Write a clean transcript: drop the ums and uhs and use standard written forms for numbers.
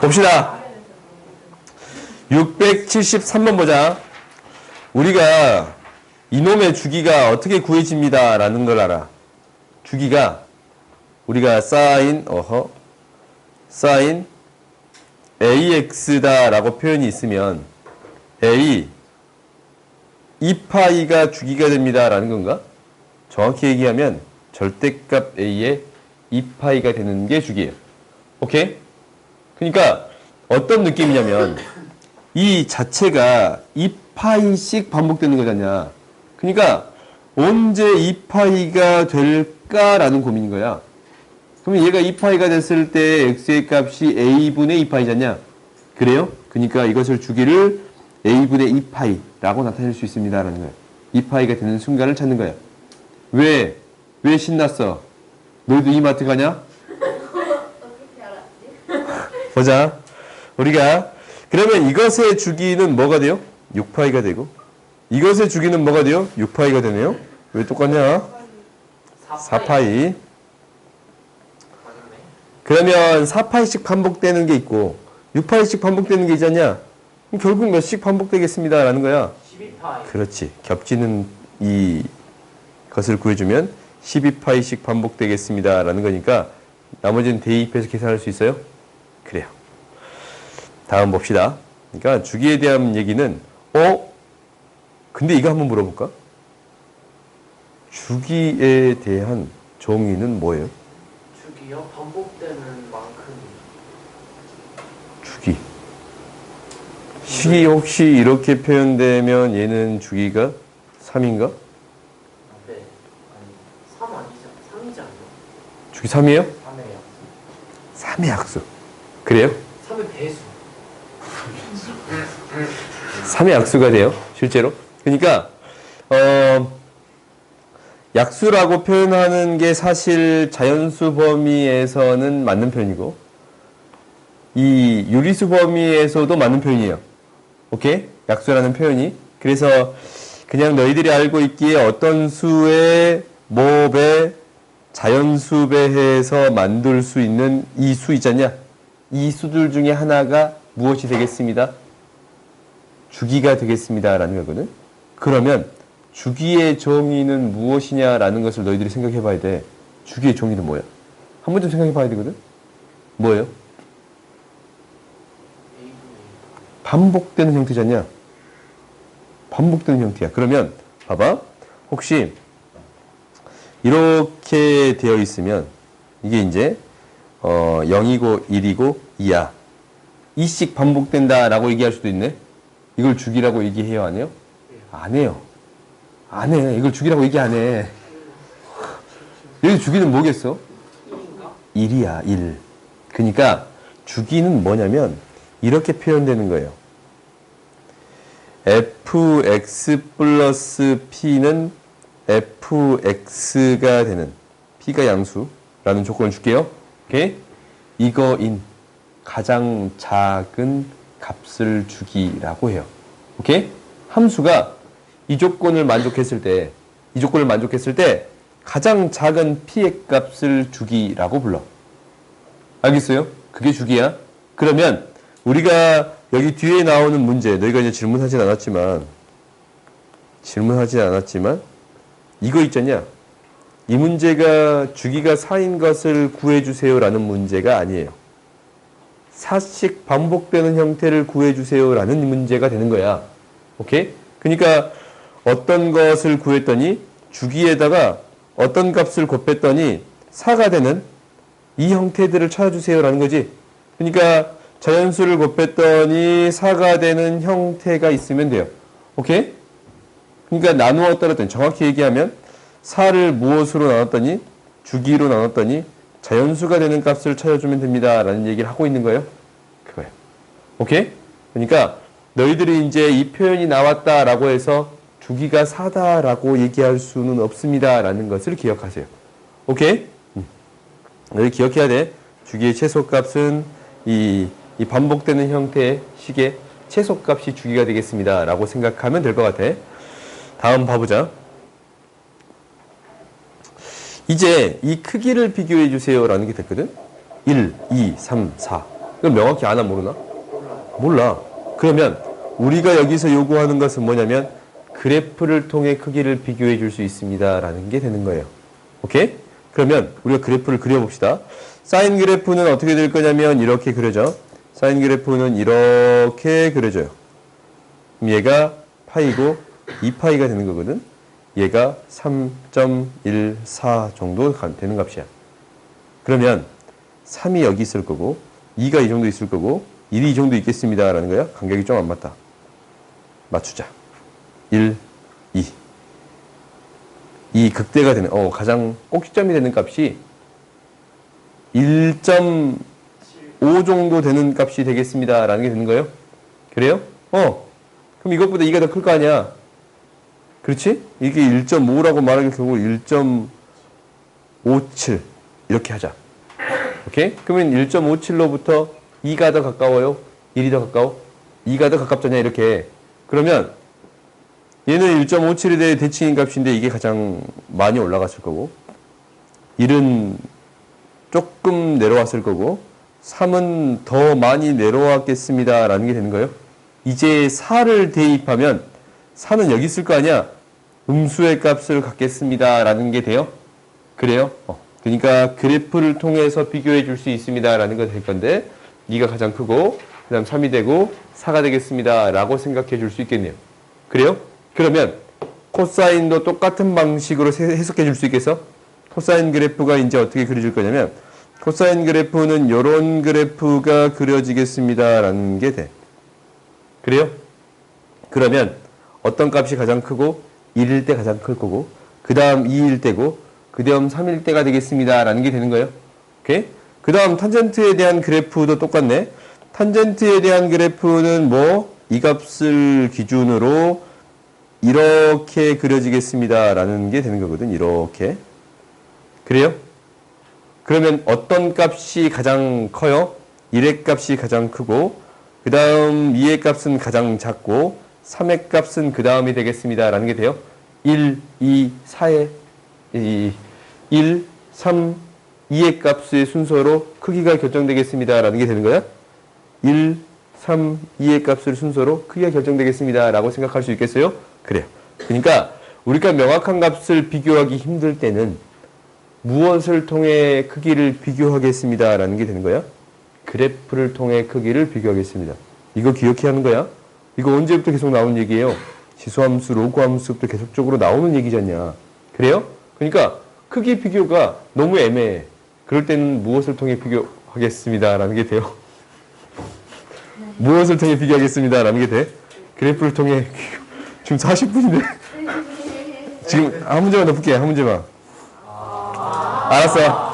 봅시다. 673번 보자. 우리가 이놈의 주기가 어떻게 구해집니다 라는 걸 알아. 주기가 우리가 sin AX다 라고 표현이 있으면 A 2파이가 주기가 됩니다 라는 건가? 정확히 얘기하면 절대값 A에 2파이가 되는 게 주기예요. 오케이? 그러니까 어떤 느낌이냐면 이 자체가 2파이씩 반복되는 거잖냐. 그러니까 언제 2파이가 될까라는 고민인 거야. 그러면 얘가 2파이가 됐을 때 x의 값이 a분의 2파이잖냐. 그래요? 그러니까 이것을 주기를 a분의 2파이라고 나타낼 수 있습니다라는 거야. 2파이가 되는 순간을 찾는 거야. 왜 신났어? 너희도 이마트 가냐? 보자. 우리가 그러면 이것의 주기는 뭐가 돼요? 6파이가 되고 이것의 주기는 뭐가 돼요? 6파이가 되네요. 왜 똑같냐? 4파이. 그러면 4파이씩 반복되는 게 있고 6파이씩 반복되는 게 있잖냐? 결국 몇씩 반복되겠습니다 라는 거야. 12파이. 그렇지. 겹치는 이 것을 구해주면 12파이씩 반복되겠습니다 라는 거니까 나머지는 대입해서 계산할 수 있어요? 그래요. 다음 봅시다. 그러니까 주기에 대한 얘기는 근데 이거 한번 물어볼까? 주기에 대한 정의는 뭐예요? 주기요? 반복되는 만큼. 주기. 식이 혹시 이렇게 표현되면 얘는 주기가 3인가? 네. 아니, 3 아니죠? 3이지 않나요? 주기 3이에요? 3이에요. 3의 약수. 그래요? 3의 배수. 3의 약수가 돼요. 실제로. 그러니까 약수라고 표현하는 게 사실 자연수 범위에서는 맞는 표현이고 이 유리수 범위에서도 맞는 표현이에요. 오케이? 약수라는 표현이. 그래서 그냥 너희들이 알고 있기에 어떤 수의 뭐배 자연수 배해서 만들 수 있는 이 수 있잖냐? 이 수들 중에 하나가 무엇이 되겠습니다? 주기가 되겠습니다 라는 거거든. 그러면 주기의 정의는 무엇이냐라는 것을 너희들이 생각해 봐야 돼. 주기의 정의는 뭐야? 한 번 좀 생각해 봐야 되거든. 뭐예요? 반복되는 형태잖냐? 반복되는 형태야. 그러면 봐봐. 혹시 이렇게 되어 있으면 이게 이제 0이고 1이고 2야. 2씩 반복된다라고 얘기할 수도 있네. 이걸 주기라고 얘기해요? 안 해요? 안 해요. 안 해. 이걸 주기라고 얘기 안 해. 여기 주기는 뭐겠어? 1이야, 1. 그러니까 주기는 뭐냐면 이렇게 표현되는 거예요. fx 플러스 p는 fx가 되는 p가 양수라는 조건을 줄게요. 오케이? 이거인 가장 작은 값을 주기라고 해요. 오케이? 함수가 이 조건을 만족했을 때 가장 작은 p의 값을 주기라고 불러. 알겠어요? 그게 주기야. 그러면 우리가 여기 뒤에 나오는 문제, 너희가 이제 질문하진 않았지만 이거 있잖냐? 이 문제가 주기가 4인 것을 구해주세요 라는 문제가 아니에요. 4씩 반복되는 형태를 구해주세요 라는 문제가 되는 거야. 오케이? 그러니까 어떤 것을 구했더니 주기에다가 어떤 값을 곱했더니 4가 되는 이 형태들을 찾아주세요 라는 거지. 그러니까 자연수를 곱했더니 4가 되는 형태가 있으면 돼요. 오케이? 그러니까 나누어 떨었더니 정확히 얘기하면 4를 무엇으로 나눴더니 주기로 나눴더니 자연수가 되는 값을 찾아주면 됩니다 라는 얘기를 하고 있는 거예요. 그거예요. 오케이? 그러니까 너희들이 이제 이 표현이 나왔다라고 해서 주기가 4다라고 얘기할 수는 없습니다 라는 것을 기억하세요. 오케이? 너희 기억해야 돼. 주기의 최소값은 이 반복되는 형태의 식의 최소값이 주기가 되겠습니다 라고 생각하면 될 것 같아. 다음 봐보자. 이제 이 크기를 비교해 주세요 라는 게 됐거든. 1, 2, 3, 4. 이건 명확히 아나 모르나? 몰라. 그러면 우리가 여기서 요구하는 것은 뭐냐면 그래프를 통해 크기를 비교해 줄 수 있습니다 라는 게 되는 거예요. 오케이? 그러면 우리가 그래프를 그려봅시다. 사인 그래프는 어떻게 될 거냐면 이렇게 그려져. 사인 그래프는 이렇게 그려져요. 그럼 얘가 파이고 2파이가 되는 거거든. 얘가 3.14 정도 되는 값이야. 그러면 3이 여기 있을 거고 2가 이 정도 있을 거고 1이 이 정도 있겠습니다 라는 거야. 간격이 좀 안 맞다. 맞추자. 1, 2. 이 극대가 되는, 가장 꼭지점이 되는 값이 1.5 정도 되는 값이 되겠습니다 라는 게 되는 거예요. 그래요? 그럼 이것보다 2가 더 클 거 아니야. 그렇지? 이게 1.5라고 말하기 경우 1.57 이렇게 하자. 오케이? 그러면 1.57로부터 2가 더 가까워요? 1이 더 가까워? 2가 더 가깝잖냐 이렇게. 그러면 얘는 1.57에 대해 대칭인 값인데 이게 가장 많이 올라갔을 거고 1은 조금 내려왔을 거고 3은 더 많이 내려왔겠습니다 라는 게 되는 거예요. 이제 4를 대입하면 4는 여기 있을 거 아니야. 음수의 값을 갖겠습니다 라는 게 돼요. 그래요? 그러니까 그래프를 통해서 비교해 줄 수 있습니다 라는 거 될 건데 2가 가장 크고 그 다음 3이 되고 4가 되겠습니다 라고 생각해 줄 수 있겠네요. 그래요? 그러면 코사인도 똑같은 방식으로 해석해 줄 수 있겠어? 코사인 그래프가 이제 어떻게 그려질 거냐면 코사인 그래프는 이런 그래프가 그려지겠습니다 라는 게 돼. 그래요? 그러면 어떤 값이 가장 크고 1일 때 가장 클 거고 그 다음 2일 때고 그 다음 3일 때가 되겠습니다 라는 게 되는 거예요. 오케이? 그 다음 탄젠트에 대한 그래프도 똑같네. 탄젠트에 대한 그래프는 이 값을 기준으로 이렇게 그려지겠습니다 라는 게 되는 거거든. 이렇게. 그래요? 그러면 어떤 값이 가장 커요? 1의 값이 가장 크고 그 다음 2의 값은 가장 작고 3의 값은 그 다음이 되겠습니다 라는 게 돼요. 1, 2, 4의 1, 3, 2의 값의 순서로 크기가 결정되겠습니다 라는 게 되는 거야. 1, 3, 2의 값을 순서로 크기가 결정되겠습니다 라고 생각할 수 있겠어요? 그래요. 그러니까 우리가 명확한 값을 비교하기 힘들 때는 무엇을 통해 크기를 비교하겠습니다 라는 게 되는 거야. 그래프를 통해 크기를 비교하겠습니다. 이거 기억해야 하는 거야. 이거 언제부터 계속 나오는 얘기예요? 지수함수, 로그함수부터 계속적으로 나오는 얘기잖냐. 그래요? 그러니까 크기 비교가 너무 애매해. 그럴 때는 무엇을 통해 비교하겠습니다 라는 게 돼요. 무엇을 통해 비교하겠습니다 라는 게 돼? 그래프를 통해 지금 40분인데 지금 한 문제만 더 풀게. 한 문제만. 알았어.